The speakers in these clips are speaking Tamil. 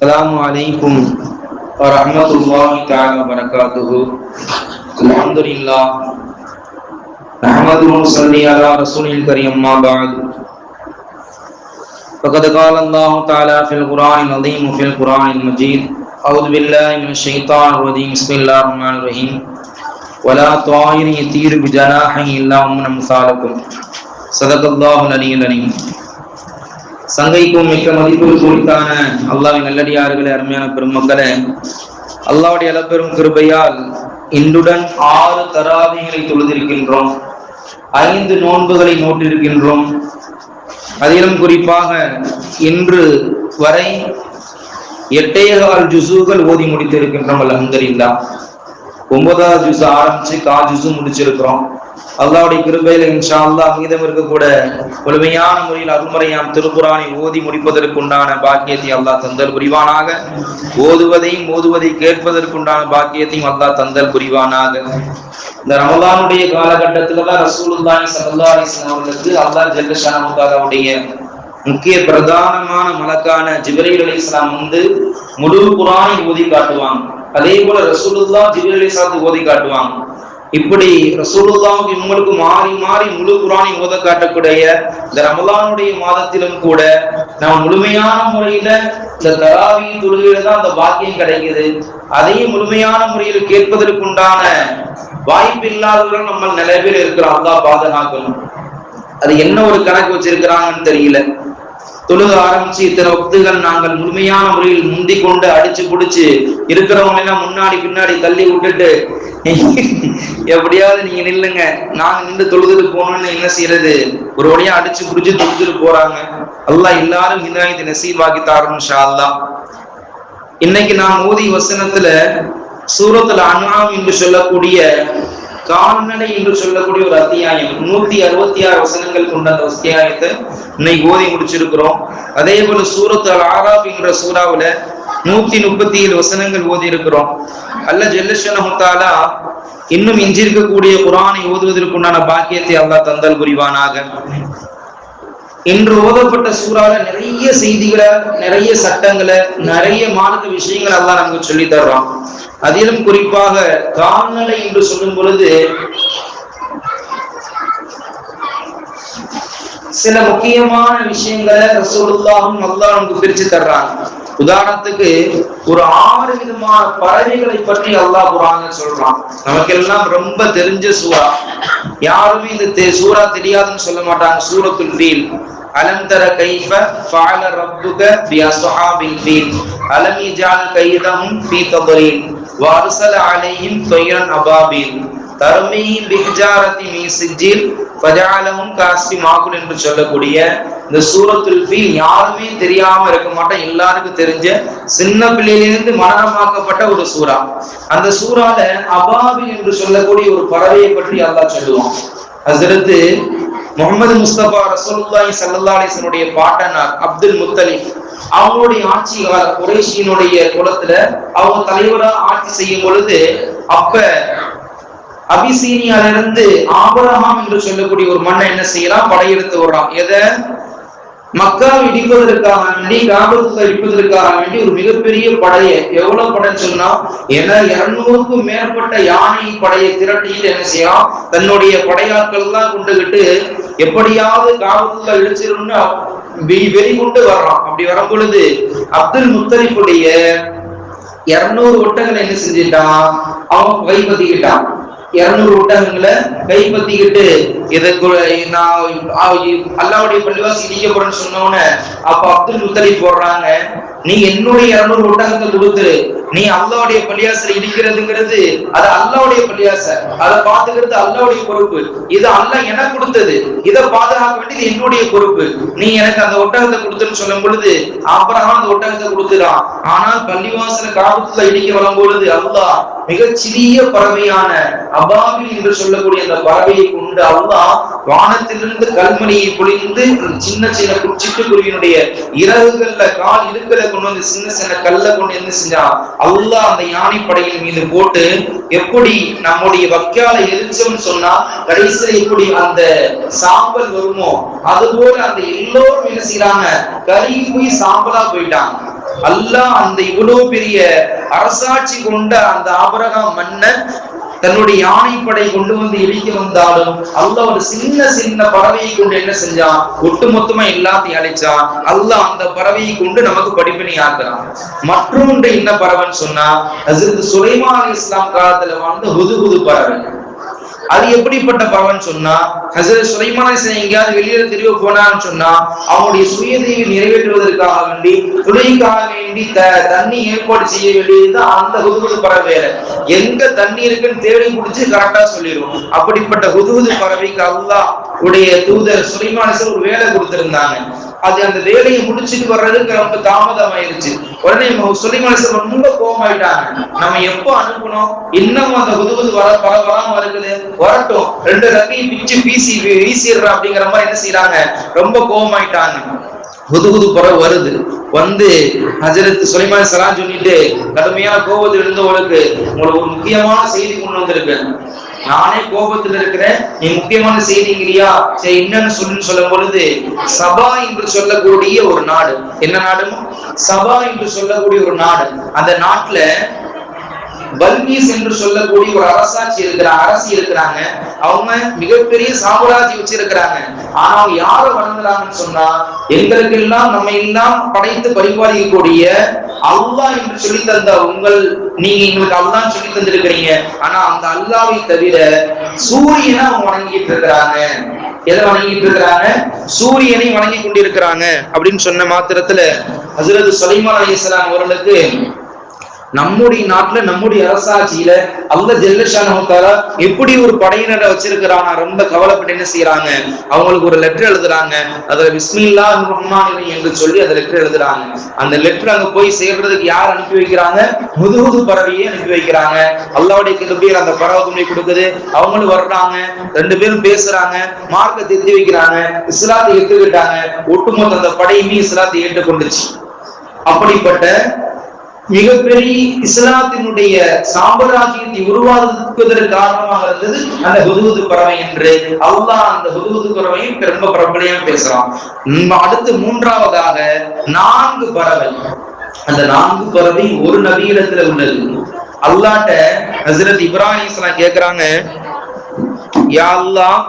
السلام عليكم ورحمة الله تعالى وبركاته. الحمد لله نحمده ونصلي على رسوله الكريم أما بعد فقد قال الله تعالى في القرآن العظيم وفي القرآن المجيد أعوذ بالله من الشيطان الرجيم بسم الله الرحمن الرحيم ولا طائر يطير بجناحه إلا أمم أمثالكم صدق الله العلي العظيم. சங்கைக்கும் மிக்க மதிப்பு குறித்தான அல்லாஹ்வின் நல்லடியார்களே, அருமையான பெருமக்களே, அல்லாஹ்வுடைய அளப்பெரும் கிருபையால் இன்றுடன் 6 தராவீகளை தொழுதிருக்கின்றோம், 5 நோன்புகளை நோட்டிருக்கின்றோம். அதிலும் குறிப்பாக இன்று வரை 8.25 ஜுசுகள் ஓதி முடித்திருக்கின்றோம். அல்ஹம்துலில்லாஹ். 9வது ஜுசு ஆரம்பிச்சு 1/4 ஜுசு முடிச்சிருக்கிறோம். அல்லாஹ்வுடைய கிருபையில இன்ஷா அல்லாஹ் மீதம் இருக்கக்கூட முழுமையான முறையில் அருள்முறையாம் திருக்குரானை ஓதி முடிப்பதற்குண்டான பாக்கியத்தை அல்லாஹ் தந்தல் புரிவானாக. ஓதுவதை கேட்பதற்குண்டான பாக்கியத்தையும் அல்லாஹ் தந்தல் புரிவானாக. இந்த ரமலானுடைய காலகட்டத்துலதான் ரசூலுல்லாஹி ஸல்லல்லாஹு அலைஹி வஸல்லம் அவர்களுக்கு அல்லாஹ் ஜல்ல ஷானஹு தஆலாவுடைய முக்கிய பிரதானமான மலக்கான ஜிப்ரீல் அலைஹிஸ்ஸலாம் வந்து முழு குர்ஆனை ஓதி காட்டுவாங்க. அதே போல ரசூலுல்லாஹ் ஜிப்ரீல் அலைஹிஸ்ஸலாம் ஓதி காட்டுவாங்க. இப்படி ரசூலுல்லாஹ்வுக்கு இவங்களுக்கு மாறி மாறி முழு குர்ஆனை ஓத காட்டக்கூடிய இந்த ரமலானுடைய மாதத்திலும் கூட நாம் முழுமையான முறையில இந்த தராவீஹ் தொழுகையில தான் அந்த பாக்கியம் கிடைக்குது. அதையும் முழுமையான முறையில் கேட்பதற்குண்டான வாய்ப்பு இல்லாதவர்கள் நம்ம நிறைய பேர் இருக்கிறோம். அல்லாஹ் பாதுகாக்கணும். அது என்ன ஒரு கணக்கு வச்சிருக்கிறாங்கன்னு தெரியல. தொழுக ஆரம்பிச்சு இத்தனை வக்துகள் நாங்கள் முழுமையான முறையில் முந்தி கொண்டு அடிச்சு பிடிச்சு இருக்கிறவங்க எல்லாம் முன்னாடி பின்னாடி தள்ளி விட்டுட்டு எப்படியாவது நீங்க நில்லுங்க, நாங்க நின்று தொழுதுட்டு போகணும்னு என்ன செய்யறது, ஒரு வழியா அடிச்சு பிடிச்சு தொழுதுட்டு போறாங்க. அல்லாஹ் எல்லாரும் ஹிதாயத்தை நசீபாக்கி தாரணும் இன்ஷா அல்லாஹ். இன்னைக்கு நான் ஓதிய வசனத்துல சூரத்துல் அன்ஆம் என்று சொல்லக்கூடிய கால்நடை என்று சொல்லக்கூடிய ஒரு அத்தியாயம், 166 வசனங்கள் கொண்ட அந்த அத்தியாயத்தை இன்னைக்கு ஓதி முடிச்சிருக்கிறோம். அதே போல சூரத்து அல் ஆராஃப் என்ற சூறாவுல 137 வசனங்கள் ஓதி இருக்கிறோம். அல்லாஹ் ஜல்ல ஷானஹு தஆலா இன்னும் எஞ்சிருக்கக்கூடிய குர்ஆனை ஓதுவதற்குண்டான பாக்கியத்தை அல்லாஹ் தந்தல் புரிவானாக. இன்று ஓதப்பட்ட சூறால நிறைய செய்திகளை, நிறைய சட்டங்களை, நிறைய மார்க்க விஷயங்கள் அல்லாஹ் நமக்கு சொல்லி தர்றான். அதிலும் குறிப்பாக கால்நடை என்று சொல்லும் பொழுது சில முக்கியமான விஷயங்களை ரசூலுல்லாஹும் அல்லாஹ் நமக்கு பிரிச்சு தர்றாங்க. உதாரணத்துக்கு ஒரு 6 விதமான பறவைகளை பற்றி அல்லாஹ் குர்ஆன்ல சொல்றான். நமக்கெல்லாம் ரொம்ப தெரிஞ்ச சூரா, யாருமே இந்த சூரா தெரியாதுன்னு சொல்ல மாட்டாங்க. சூரத்துல் ஃபீல். அலம் தர கைஃப ஃபஅல ரப்புக பி அஸ்ஹாபில் ஃபீல் அலம் யஜஅல் கைதஹும் ஃபீ தத்ரீல் வ அர்ஸல அலைஹிம் தய்ரன் அபாபீல் தர்மீஹிம் பிஹிஜாரத்தி மின் சிஜ்ஜில் ஃபஜஅலஹும் கஅஸ்ஃபி மாகுல் என்று சொல்லக்கூடிய இந்த சூரத்துல் ஃபீல் யாருமே தெரியாம இருக்க மாட்டோம். எல்லாருக்கும் தெரிஞ்ச சின்ன பிள்ளையிலிருந்து மனனமாக்கப்பட்ட ஒரு சூரா. அந்த சூறால அபாபில் என்று சொல்லக்கூடிய ஒரு பறவையை பற்றி அல்லாஹ் சொல்லுவான். ஹஸ்ரத் முஹம்மது முஸ்தபா ரசூலுல்லாஹி ஸல்லல்லாஹு அலைஹி வஸல்லம் பாட்டனார் அப்துல் முத்தலிப் அவங்களுடைய ஆட்சி கால குறைஷியினுடைய குலத்துல அவங்க தலைவரா ஆட்சி செய்யும் பொழுது அப்ப அபிசீனியால இருந்து ஆபிரகாம் என்று சொல்லக்கூடிய ஒரு மன்னன் என்ன செய்யலாம், படையெடுத்து வர்றான். எதை மக்காவை இடிப்பதற்காக வேண்டி, காபத்துல்லா இடிப்பதற்காக வேண்டி ஒரு மிகப்பெரிய படையை, எவ்வளவு படைன்னு சொன்னா 200க்கும் மேற்பட்ட யானை படையை திரட்டியில் என்ன செய்யலாம், தன்னுடைய படையாட்கள் எல்லாம் கொண்டுகிட்டு எப்படியாவது காபத்துல்லா இடிச்சிரும்னு வெறி கொண்டு வர்றான். அப்படி வரும் பொழுது அப்துல் முத்தலிப்புடைய 200 ஒட்டங்களை என்ன செஞ்சுட்டான், அவன் கைப்பற்றிக்கிட்டான். 200 ஒட்டகங்களை கைப்பற்றிக்கிட்டு அல்லாஹ்வுடைய பள்ளிவாசல் இடிக்க போறேன்னு சொன்னோன்னு அப்ப அப்துல் முத்தலிப் போடுறாங்க, நீ என்னுடைய 200 ஒட்டகத்தை கொடுத்துரு, நீ அல்லாஹ்வுடைய பள்ளிவாசல் இடிக்கிறதுங்கிறது அது அல்லாஹ்வுடைய பள்ளிவாசல், அதை பாத்துக்கிறது அல்லாஹ்வுடைய பொறுப்பு, இது அல்லாஹ் எனக்கு கொடுத்தது, இதை பாதுகாக்க வேண்டியது என்னுடைய பொறுப்பு, நீ எனக்கு அந்த ஒட்டகத்தை கொடுத்துன்னு சொல்லும் பொழுது ஆபிரகாம் அந்த ஒட்டகத்தை கொடுத்துறான். ஆனால் பள்ளிவாசல காபத்துல்லா இடிக்க வரும் பொழுது அல்லாஹ் மிகச்சிறிய பறவையான அபாபில் என்று சொல்லக்கூடிய அந்த பறவையை கொண்டு அல்லாஹ் வானத்திலிருந்து கல்மணியை பொழிந்து சின்ன சின்ன சிட்டுக்குருவியினுடைய இறகுகள்ல கால் இடுக்கல கொண்டு வந்து சின்ன சின்ன கல்ல கொண்டு என்ன செஞ்சான், அல்லாஹ் அந்த யானை படையின் மீது போட்டு எப்படி நம்முடைய வக்கால எரிச்சோம்னு சொன்னா கடைசியில எப்படி அந்த சாம்பல் வருமோ அதுபோல அந்த எல்லோரும் என்ன செய்யறாங்க, கருகி போய் சாம்பலா போயிட்டாங்க. அல்லாஹ் அந்த இவ்வளவு பெரிய அரசாட்சி கொண்ட அந்த ஆபிரகாம் மன்னன் தன்னுடைய யானைப்படை கொண்டு வந்து இடிக்க வந்தாலும் அல்லாஹ் ஒரு சின்ன சின்ன பறவையை கொண்டு என்ன செஞ்சான்? ஒட்டுமொத்தமா எல்லாத்தையும் அழிச்சான். அல்லாஹ் அந்த பறவையை கொண்டு நமக்கு படிப்பினை ஆக்குறான். மற்றொன்று என்ன பறவைன்னு சொன்னா, ஹஜ்ரத் சுலைமான் அலைஹிஸ்ஸலாம் காலத்துல வாழ்ந்த ஹுதுஹுது பறவை. அது எப்படிப்பட்ட பறவைன்னு சொன்னா, ஹஜ்ரத் சுலைமான் அலைஹிஸ்ஸலாம் எங்கேயாவது வெளியில தெரிய போனான்னு சொன்னா, அவனுடைய சுயதேவை நிறைவேற்றுவதற்காக வேண்டி, துணைக்காக வேண்டி தண்ணி ஏற்பாடு செய்ய வேண்டியது அந்த ஹுதுஹுது பறவை வேலை. எங்க தண்ணி இருக்குன்னு தேடி பிடிச்சு கரெக்டா சொல்லிடும். அப்படிப்பட்ட ஹுதுஹுது பறவைக்கு அல்லாஹ் உடைய தூதர் சுலைமான் அலைஹிஸ்ஸலாம் ஒரு வேலை கொடுத்திருந்தாங்க. அது அந்த வேலையை முடிச்சுட்டு வர்றதுக்கு ரொம்ப தாமதம் ஆயிருச்சு. உடனே சுலைமான் அலைஹிஸ்ஸலாம் ரொம்ப கோபமாயிட்டாங்க. நம்ம எப்போ அனுப்பணும், இன்னும் அந்த ஹுதுஹுது வராம இருக்குது, வரட்டும், 2 ரக்கையை பிச்சு வீசிடுறா அப்படிங்கிற மாதிரி என்ன செய்யறாங்க, ரொம்ப கோபமாயிட்டாங்க. ஹுதுஹுது பறவை வருது, வந்து ஹஜ்ரத் சுலைமான் அலைஹிஸ்ஸலாம் சொல்லிட்டு, கடுமையான கோபத்தில் இருந்தவங்களுக்கு உங்களுக்கு ஒரு முக்கியமான செய்தி கொண்டு வந்திருக்கேன். நானே கோபத்தில் இருக்கிறேன், நீ முக்கியமான செய்திங்கிறியா, சரி என்னன்னு சொல்லும் பொழுது, சபா என்று சொல்லக்கூடிய ஒரு நாடு. என்ன நாடு? சபா என்று சொல்லக்கூடிய ஒரு நாடு. அந்த நாட்டுல பல்கீஸ் என்று சொல்லக்கூடிய ஒரு அரசி இருக்கிறாங்க. அவங்க மிகப்பெரிய சாம்ராஜ்யம் வச்சிருக்கிறாங்க. ஆனா அவங்க யார வணங்குறாங்கன்னு சொன்னா, எங்களுக்கு எல்லாம் நம்ம எல்லாம் படைத்து பரிபாலிக்கக்கூடிய அல்லாஹ் என்று சொல்லி தந்த நீங்க எங்களுக்கு அல்லாஹ் சொல்லி தந்திருக்கிறீங்க. ஆனா அந்த அல்லாஹ்வை தவிர சூரியனை அவங்க வணங்கிட்டு இருக்கிறாங்க. எதை வணங்கிட்டு இருக்கிறாங்க? சூரியனை வணங்கி கொண்டிருக்கிறாங்க அப்படின்னு சொன்ன மாத்திரத்துல ஹஜ்ரத் சுலைமான் அலைஹிஸ்ஸலாம் அவர்களுக்கு நம்முடைய நாட்டுல நம்முடைய அரசாட்சியில அல்லாஹ் ஜல்ல ஷானஹு தஆலா எப்படி ஒரு படையினரை வச்சிருக்கிறாங்க, ரொம்ப கவலைப்பட்டு என்ன செய்யறாங்க, அவங்களுக்கு ஒரு லெட்டர் எழுதுறாங்க. அதுல பிஸ்மில்லாஹிர் ரஹ்மானிர் ரஹீம் என்று சொல்லி அந்த லெட்டர் எழுதுறாங்க. அந்த லெட்டர் அங்க போய் சேர்றதுக்கு யார் அனுப்பி வைக்கிறாங்க? ஹுதுஹுது பறவையை அனுப்பி வைக்கிறாங்க. அல்லாஹ்வுடைய கிருபையால அந்த பறவை துணை கொடுக்குது. அவங்களும் வர்றாங்க, 2 பேரும் பேசுறாங்க, மார்க்கத்தை எத்தி வைக்கிறாங்க, இஸ்லாத்தை ஏற்றுக்கிட்டாங்க. ஒட்டுமொத்த அந்த படையுமே இஸ்லாத்தை ஏற்றுக்கொண்டுச்சு. அப்படிப்பட்ட மிகப்பெரிய இஸ்லாத்தினுடைய சாம்ராஜ்யத்தை உருவாக்குவதற்கு காரணமாக இருந்தது அந்த ஹுதுஹுது பறவை என்று அல்லாஹ் அந்த ஹுதுஹுது பறவையும் ரொம்ப பிரபலமா பேசுறான். அடுத்து 3ஆவதாக 4 பறவை. அந்த 4 பறவை ஒரு நபியிடத்துல உள்ளது. அல்லாஹ்ட்ட ஹஜ்ரத் இப்ராஹிம் அலைஹிஸ்ஸலாம் கேக்குறாங்க, யா அல்லாஹ்,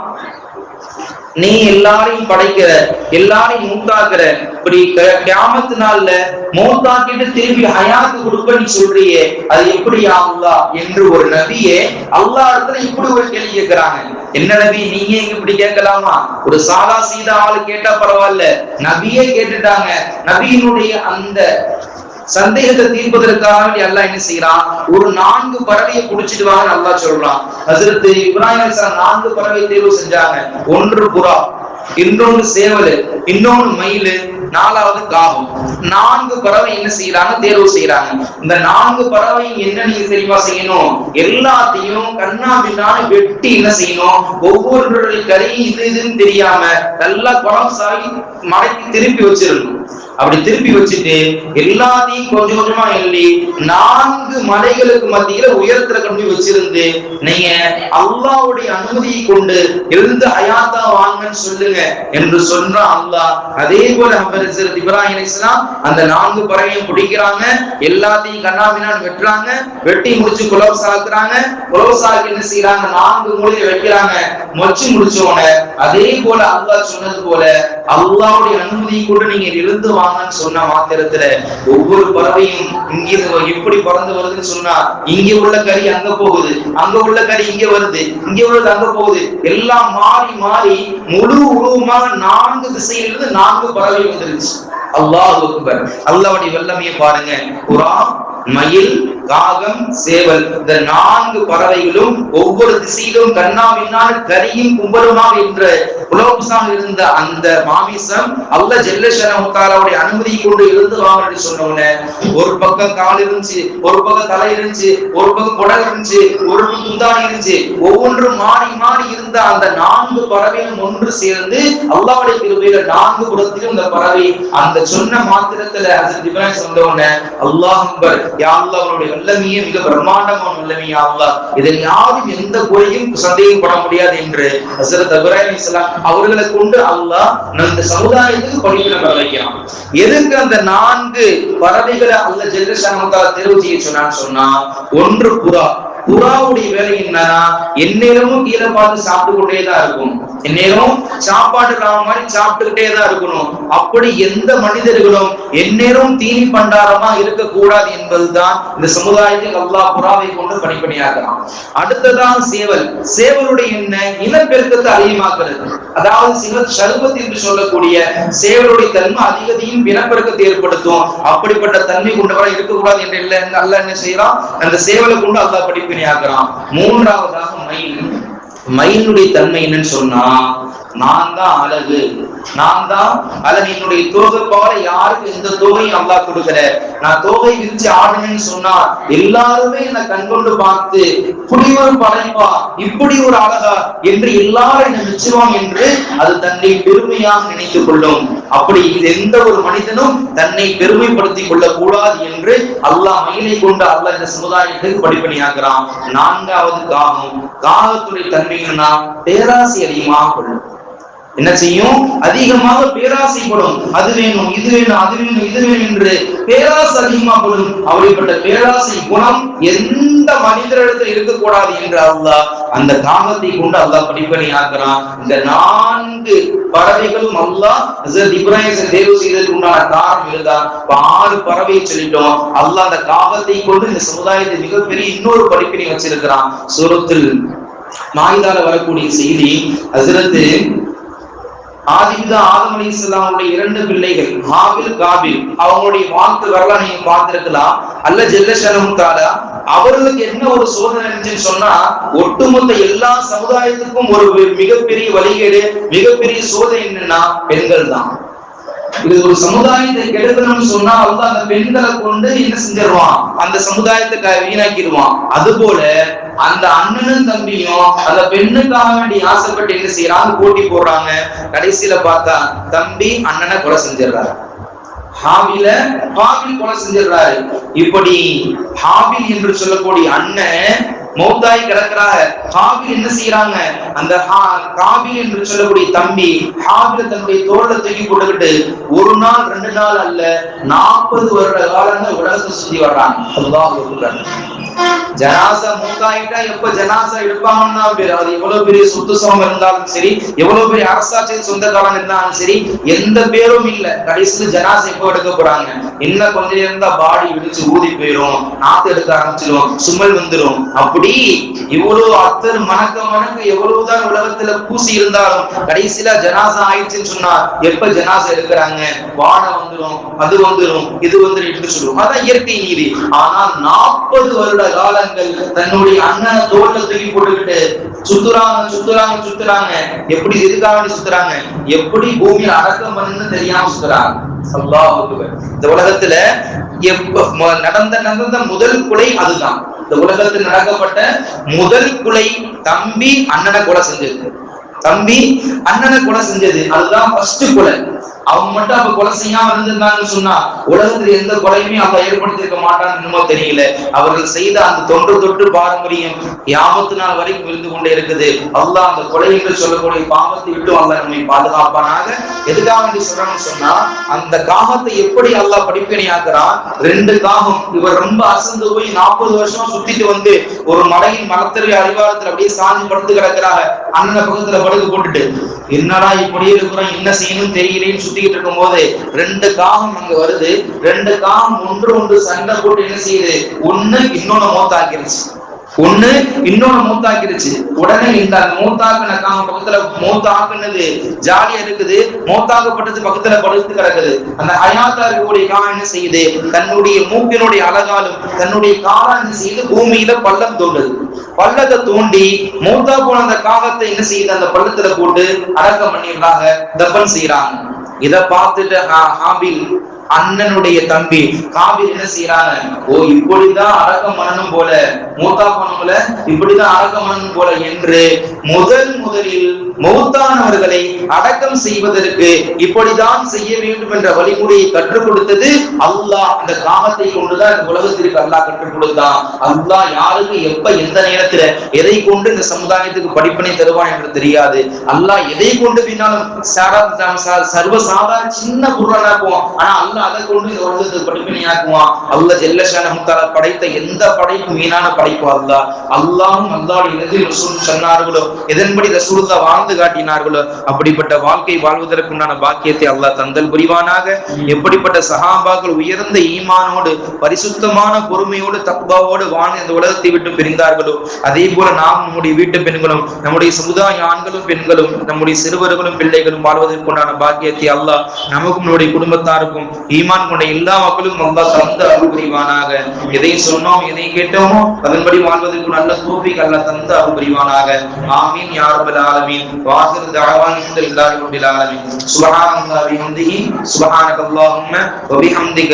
நீ எல்லாரையும் படைக்கிற, எல்லாரையும் மூத்தாக்குற, இப்படி கியாமத் நாள்ல மௌத்தாக்கிட்டு திருப்பி ஹயாத்து கொடுப்ப நீ சொல்றியே, அது எப்படி அல்லாஹ் என்று ஒரு நபியே அல்லாஹ் இடத்துல இப்படி ஒரு கேள்வி கேட்கிறாங்க. என்ன நபி, நீங்க இப்படி கேட்கலாமா? ஒரு சாதா சீதா ஆளு கேட்டா பரவாயில்ல, நபியே கேட்டுட்டாங்க. நபியினுடைய அந்த சந்தேகத்தை தீர்ப்பதற்காக அல்லாஹ் என்ன செய்யறான், ஒரு 4 பறவையை குடிச்சிட்டு வாங்க அல்லாஹ் சொல்றான். ஹஜ்ரத் இப்ராஹிம் அலைஹிஸ்ஸலாம் 4 பறவை தேர்வு செஞ்சாங்க. ஒன்று புறா, இன்னொன்று சேவல், இன்னொன்று மயில், 4வது காகம். 4 பறவை என்ன செய்யறாங்க, தேர்வு செய்யறாங்க. இந்த 4 பறவை என்ன நீங்க தெரியுமா செய்யணும், எல்லாத்தையும் கண்ணா பின்னான்னு வெட்டி என்ன செய்யணும், ஒவ்வொருடைய கறி இதுன்னு தெரியாம நல்லா குழம்சாகி மடக்கி திருப்பி வச்சிருக்கணும். அப்படி திருப்பி வச்சுட்டு எல்லாத்தையும் கொஞ்சம் கொஞ்சமா எண்ணி 4 மலைகளுக்கு மத்தியில உயரத்துல கொண்டு வச்சிருந்து, நீங்க அல்லாஹ்வுடைய அனுமதியை கொண்டு எழுந்து ஹயாத்தா வாங்கன்னு சொல்லுங்க என்று சொன்ன அல்லாஹ் அதே போல ஹஜ்ரத் இப்ராஹிம் அலைஹிஸ்ஸலாம் அந்த 4 பறவையும் பிடிக்கிறாங்க, எல்லாத்தையும் கண்ணாபின்னான்னு வெட்டுறாங்க, வெட்டி முடிச்சு குலவசாக்குறாங்க. குலவசாக்கி என்ன செய்யறாங்க, 4 மூலையை வைக்கிறாங்க. மொச்சு முடிச்சோன அதே போல அல்லாஹ் சொன்னது போல அல்லாஹ்வுடைய அனுமதியை கொண்டு நீங்க எழுந்து வாங்கன்னு சொன்ன மாத்திரத்துல ஒவ்வொரு பறவையும் இங்க எப்படி பறந்து வருதுன்னு சொன்னா, இங்க உள்ள கறி அங்க போகுது, அங்க உள்ள கறி இங்க வருது, இங்க உள்ளது அங்க போகுது, எல்லாம் மாறி மாறி முழு உருவமாக 4 திசையிலிருந்து 4 பறவை வந்துருச்சு. அல்லாஹ் அக்பர். அல்லாஹ்வுடைய வல்லமையை பாருங்க. குர்ஆன், மயில், காகம், சேவல், இந்த 4 பறவைகளும் ஒவ்வொரு திசையிலும் கண்ணாவினால் கரியும் கும்பலுமாக என்ற உலோகமாக இருந்த அந்த மாமிசம் அல்லாஹ் ஜல்ல ஷஅனஹு தஆலாவுடைய அனுமதி கொண்டு இருந்து வாங்கன்னு சொன்னோனே, ஒரு பக்கம் கால் இருந்துச்சு, ஒரு பக்கம் தலை இருந்துச்சு, ஒரு பக்கம் குடல் இருந்துச்சு, ஒரு பக்கம் குந்தாணி இருந்துச்சு, ஒவ்வொன்றும் மாறி மாறி இருந்த அந்த 4 பறவையும் ஒன்று சேர்ந்து அல்லாஹ்வுடைய கிருபையில 4 புறத்திலும் இந்த பறவை அந்த சொன்ன மாத்திரத்துல ஹஜ்ரத் இப்ராஹிம் சொன்னோனே அல்லாஹ் அக்பர், யா அல்லாஹ், அவருடைய வல்லமையே மிக பிரம்மாண்டமான வல்லமையா அல்லாஹ், இதில் யாரும் எந்த குறையும் சந்தேகப்பட முடியாது என்று ஹஸரத் இப்ராஹிம் அலைஹிஸ்ஸலாம் அவர்களை கொண்டு அல்லாஹ் இந்த சமுதாயத்துக்கு படிப்பினை வர வைக்கிறான். எதுக்கு அந்த 4 பறவைகளை அல்லாஹ் ஜல்ல ஷானஹு தஆலா தேர்வு செய்ய சொன்னான்னு சொன்னா, ஒன்று புறா. புறாவுடைய வேலை என்னன்னா, எந்நேரமும் கீழே பார்த்து சாப்பிட்டு கொண்டேதான் இருக்கும், எந்நேரம் சாப்பாடு மாதிரி சாப்பிட்டுக்கிட்டே தான் இருக்கணும். அப்படி எந்த மனிதர்களும் எந்நேரம் தீனி பண்டாரமா இருக்கக்கூடாது என்பதுதான் இந்த சமுதாயத்தில் அல்லாஹ் புறாவை கொண்டு படிப்பணியாக்குறான். அடுத்ததான் சேவல். சேவலுடைய என்ன, இனப்பெருக்கத்தை அதிகமாக்குறது. அதாவது சிவத் ஷர்பத் என்று சொல்லக்கூடிய சேவலுடைய தன்மை அதிகத்தையும் இனப்பெருக்கத்தை ஏற்படுத்தும். அப்படிப்பட்ட தன்மை கொண்டவராக இருக்கக்கூடாது என்று இல்லை, அல்லாஹ் என்ன செய்யறான், அந்த சேவலை கொண்டு அல்லாஹ் படிப்பணியாக்குறான். மூன்றாவதாக மயில். மயிலுடைய தன்மை என்னன்னு சொன்னா, நான் தான் அழகு, நான் தான் அழகு. என்னுடைய தோகை போல யாருக்கு எந்த தோகையும் அல்லாஹ் கொடுக்கல. நான் தோகை விரிச்சு ஆடுனேன்னு சொன்னா எல்லாருமே என்னை கண்கொண்டு பார்த்து இப்படி ஒரு படைப்பா, இப்படி ஒரு அழகா என்று எல்லாரும் என்னை மெச்சுவான் என்று அது தன்னை பெருமையாக நினைத்துக் கொள்ளும். அப்படி எந்த ஒரு மனிதனும் தன்னை பெருமைப்படுத்திக் கொள்ள கூடாது என்று அல்லாஹ் மயிலை கொண்டு அல்லாஹ் இந்த சமுதாயத்துக்கு படிப்பணியாக்குறான். நான்காவது காகம். காகத்துடைய தன்மைன்னா பேராசை அதிகமாக கொள்ளும். என்ன செய்யும், அதிகமாக பேராசைப்படும். அது வேணும், இது வேணும், அது வேணும், இது வேணும் என்று பேராசை அதிகமாகப்படும். அப்படிப்பட்ட பேராசை குணம் எந்த மனிதரிடத்தில் இருக்கக்கூடாது என்று அல்லாஹ் அந்த காகத்தை கொண்டு அல்லாஹ் படிப்பணியாக்குறான். இந்த 4 பறவைகளும் அல்லாஹ் ஹஸரத் இப்ராஹிம் தேர்வு செய்ததற்கு உண்டான காரணம் இதுதான். 6 பறவையை சொல்லிட்டோம். அல்லாஹ் அந்த காகத்தை கொண்டு இந்த சமுதாயத்தை மிகப்பெரிய இன்னொரு படிப்பினை வச்சிருக்கிறான். சூரத்துல் மாயிதால வரக்கூடிய செய்தி, ஹஸரத் ஆதம் அலைஹிஸ்ஸலாமுடைய 2 பிள்ளைகள் ஹாபில் காபில், அவங்களுடைய வாழ்க்கை வரலாறு நீங்க பார்த்திருக்கலாம். அல்லாஹ் ஜல்ல ஷஅனஹு தஆலா அவர்களுக்கு என்ன ஒரு சோதனை இருந்துச்சுன்னு சொன்னா, ஒட்டுமொத்த எல்லா சமுதாயத்துக்கும் ஒரு மிகப்பெரிய வழிகேடு, மிகப்பெரிய சோதனை என்னன்னா பெண்கள் தான். இது ஒரு சமுதாயத்தை கெடுக்கணும்னு சொன்னா அல்லாஹ் அந்த பெண்களை கொண்டு என்ன செஞ்சிருவான், அந்த சமுதாயத்தை வீணாக்கிடுவான். அது போல அந்த அண்ணனும் தம்பியும் அந்த பெண்ணுக்காக வேண்டி ஆசைப்பட்டு என்ன செய்யறாங்க, போட்டி போடுறாங்க. கடைசியில பார்த்தா தம்பி அண்ணனை கொலை செஞ்சிடறாரு, ஹாபில் கொலை செஞ்சிடறாரு. இப்படி ஹாபில் என்று சொல்லக்கூடிய அண்ணன் மௌத்தாய் கிடக்கிறாங்க. ஹாபில் என்ன செய்யறாங்க, அந்த காபில் என்று சொல்லக்கூடிய தம்பி ஹாபில தன்னுடைய தோளை தூக்கி போட்டுக்கிட்டு 1 நாள் 2 நாள் அல்ல 40 வருட காலங்கள் உலகத்தை சுத்தி வர்றாங்க. அல்லாஹ் அக்பர். ஜனாசா மூத்தாயிட்டா எப்ப ஜனாசா எடுப்பாங்கன்னா பேரு, அது எவ்வளவு பெரிய சொத்து சமம் இருந்தாலும் சரி, எவ்வளவு பெரிய அரசாட்சி சொந்தக்காரன் இருந்தாலும் சரி, எந்த பேரும் இல்ல. கடைசியில் ஜனாசா எப்போ எடுக்க போறாங்க, இன்னும் கொஞ்ச நேரம் தான் பாடி விழிச்சு ஊதி போயிரும், நாத்து எடுக்க ஆரம்பிச்சிடும், சுமல் வந்துடும். அப்படி இவ்வளவு அத்தர் மணக்க எவ்வளவுதான் உலகத்துல பூசி இருந்தாலும் கடைசியில ஜனாசா ஆயிடுச்சுன்னு சொன்னா எப்ப ஜனாசா எடுக்கிறாங்க, வானம் வந்துடும், அது வந்துடும், இது வந்துடும் என்று சொல்லுவோம். அதான் இயற்கை நீதி. ஆனால் 40 வருட காலங்கள் தன்னுடைய அண்ணனை தோல்ல தூக்கி போட்டுக்கிட்டு சுத்துறாங்க. எப்படி எதுக்காக சுத்துறாங்க, எப்படி பூமியை அடக்கம் பண்ணு தெரியாம சுத்துறாங்க. அல்லாஹ் அக்பர். இந்த உலகத்துல நடந்த முதல் கொலை அதுதான். இந்த உலகத்தில் நடக்கப்பட்ட முதல் கொலை தம்பி அண்ணனை கொலை செஞ்சது. அதுதான் ஃபர்ஸ்ட் கொலை. அவங்க மட்டும் அப்ப கொலை செய்யாம இருந்திருந்தாங்கன்னு சொன்னா உலகத்துல எந்த கொலையுமே அவங்க ஏற்படுத்திருக்க மாட்டான்னு தெரியல. அவர்கள் செய்த அந்த தொன்று பாரம்பரியம் கியாமத் நாள் வரைக்கும் இருந்து கொண்டே இருக்குது. அல்லாஹ் அந்த கொலை என்று சொல்லக்கூடிய பாவத்தை விட்டு அல்லாஹ் நம்மை பாதுகாப்பானாக. எதுக்காக வேண்டி சொல்றான்னு சொன்னா, அந்த காகத்தை எப்படி அல்லாஹ் படிப்பினையாக்குறான். 2 காகம் இவர் ரொம்ப அசந்து போய் 40 வருஷம் சுத்திட்டு வந்து ஒரு மலையின் மரத்தறி அடிவாரத்துல அப்படியே சாஞ்சி படுத்து கிடக்கிறாங்க. அண்ணனை பக்கத்துல படுக்க போட்டுட்டு என்னடா இப்படியே இருக்கிறோம், என்ன செய்யணும் தெரியலேன்னு சுத்திக்கிட்டு இருக்கும் போது 2 காகம் அங்க வருது. 2 காகம் ஒன்று சண்டை போட்டு என்ன செய்யுது, ஒண்ணு இன்னொன்னு மூத்தாக்கிருச்சு. உடனே இந்த மூத்தாக்குன காகம் பக்கத்துல மூத்தாக்குனது ஜாலியா இருக்குது, மூத்தாக்கப்பட்டது பக்கத்துல படுத்து கிடக்குது. அந்த ஹயாத்தா இருக்கக்கூடிய காகம் என்ன செய்யுது, தன்னுடைய மூக்கினுடைய அழகாலும் தன்னுடைய காலம் என்ன செய்யுது, பூமியில பள்ளம் தோண்டுது. பள்ளத்தை தோண்டி மூத்தா போன அந்த காகத்தை என்ன செய்யுது, அந்த பள்ளத்துல போட்டு அடக்கம் பண்ணிடுறாங்க, தப்பன் செய்யறாங்க. இத பார்த்துட்டு ஹாபில் அண்ணனுடைய தம்பி காபில் என்ன செய்யறாங்க, ஓ இப்படிதான் அடக்கம் பண்ணணும் போல, மூத்தா பண்ணணும்ல இப்படிதான் அடக்கம் பண்ணணும் போல என்று முதலில் மௌத்தானவர்களை அடக்கம் செய்வதற்கு இப்படிதான் செய்ய வேண்டும் என்ற வழிமுறையை கற்றுக் கொடுத்தது அல்லாஹ். அந்த காமத்தை கொண்டுதான் இந்த உலகத்திற்கு அல்லாஹ் கற்றுக் கொடுத்தான். அல்லாஹ் யாருக்கு எப்ப எந்த நேரத்துல எதை கொண்டு இந்த சமுதாயத்துக்கு படிப்பினை தருவான் என்று தெரியாது. அல்லாஹ் எதை கொண்டு பின்னாலும் சர்வசாதாரண சின்ன பொருளாக்குவான். ஆனா அல்லாஹ் அதை கொண்டு இந்த உலகத்துக்கு படிப்பினை ஆக்குவான். அல்லாஹ் ஜல்லஷானஹு தஆலா படைத்த எந்த படைப்பும் வீணான படைப்பு அல்லாஹ். அல்லாஹ்வும் அல்லாஹ்வுடைய நபி ரசூல் சொன்னார்களோ, எதன்படி ரசூலுல்லாஹ் வாழ்ந்து காட்டினார்களோ அப்படிப்பட்ட வாழ்க்கை வாழ்வதற்குண்டான பாக்கியத்தை அல்லாஹ் தந்தல் புரிவானாக. எப்படிப்பட்ட சஹாபாக்கள் உயர்ந்த ஈமானோடு பரிசுத்தமான பொறுமையோடு தக்வாவோடு வாழ்ந்து இந்த உலகத்தை விட்டு பிரிந்தார்களோ, அதே போல நாம் நம்முடைய வீட்டு பெண்களும் நம்முடைய சமுதாய ஆண்களும் பெண்களும் நம்முடைய சிறுவர்களும் பிள்ளைகளும் வாழ்வதற்குண்டான பாக்கியத்தை அல்லாஹ் நமக்கும் நம்முடைய குடும்பத்தாருக்கும் ஈமான் கொண்ட எல்லா மக்களுக்கும் அல்லாஹ் தந்த அருள் புரிவானாக. எதை சொன்னோம் எதை கேட்டோமோ அதன்படி வாழ்வதற்கு நல்ல தௌஃபீக் அல்லாஹ் தந்த அருள் புரிவானாக. ஆமீன் யா ரப்பல் ஆலமீன். வாஹிரு தஅவானா அல்ஹம்துலில்லாஹி ரப்பில் ஆலமீன். சுப்ஹானல்லாஹி வ பிஹம்திஹி சுப்ஹானக்கல்லாஹும்ம வ பிஹம்திக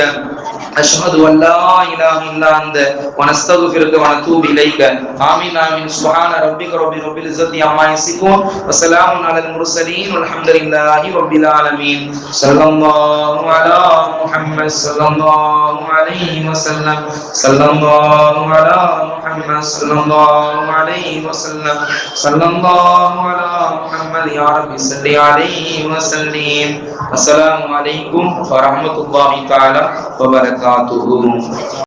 அஷ்ஹது அன் லா இலாஹா இல்லா அன்த வ நஸ்தக்ஃபிருக வ நதூபு இலைக. ஆமீன் ஆமீன். சுப்ஹான ரப்பிக ரப்பில் இஸ்ஸத்தி அம்மா யசிஃபூன் வ ஸலாமுன் அலல் முர்ஸலீன் வல்ஹம்துலில்லாஹி ரப்பில் ஆலமீன். ஸல்லல்லாஹு அலா முஹம்மத் ஸல்லல்லாஹு அலைஹி வஸல்லம். ஸல்லல்லாஹு அலா முஹம்மத் ஸல்லல்லாஹு அலைஹி வஸல்லம். ஸல்லல்லாஹு அலா முஹம்மத் யா ரப்பி ஸல்லி அலைஹி வஸல்லிம். அஸ்ஸலாமு அலைக்கும் வ ரஹ்மத்துல்லாஹி தஆலா வ பரகாத்துஹு.